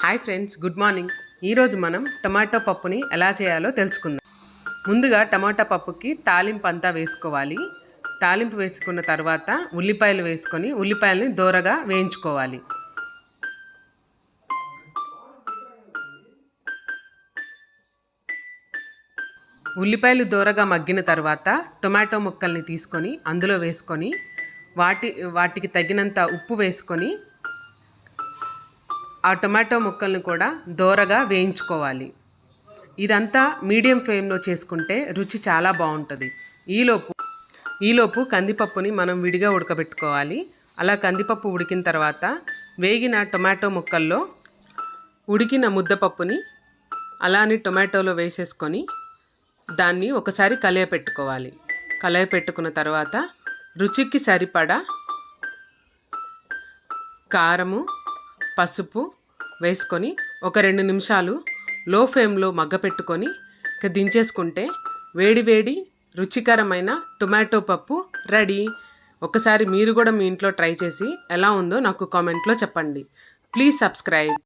Hi friends, good morning. ఈరోజు మనం tomato పప్పుని ఎలా చేయాలో తెలుసుకుందాం. ముందుగా టమాటా పప్పుకి తాలింపు అంతా వేసుకోవాలి. తాలింపు వేసుకున్న తర్వాత ఉల్లిపాయలు వేసుకొని ఉల్లిపాయలని దోరగా వేయించుకోవాలి. ఉల్లిపాయలు దోరగా మగ్గిన తర్వాత టొమాటో ముక్కల్ని తీసుకొని అందులో వేసుకొని వాటికి తగినంత ఉప్పు వేసుకొని ఆ టొమాటో ముక్కల్ని కూడా దోరగా వేయించుకోవాలి. ఇదంతా మీడియం ఫ్లేమ్లో చేసుకుంటే రుచి చాలా బాగుంటుంది. ఈలోపు కందిపప్పుని మనం విడిగా ఉడకబెట్టుకోవాలి. అలా కందిపప్పు ఉడికిన తర్వాత వేగిన టొమాటో ముక్కల్లో ఉడికిన ముద్దపప్పుని అలానే టొమాటోలో వేసేసుకొని దాన్ని ఒకసారి కలయపెట్టుకోవాలి. కలయపెట్టుకున్న తర్వాత రుచికి సరిపడా కారము, పసుపు వేసుకొని ఒక 2 నిమిషాలు లో ఫ్లేమ్లో మగ్గపెట్టుకొని దించేసుకుంటే వేడి రుచికరమైన టొమాటో పప్పు రెడీ. ఒకసారి మీరు కూడా మీ ఇంట్లో ట్రై చేసి ఎలా ఉందో నాకు కామెంట్లో చెప్పండి. Please subscribe.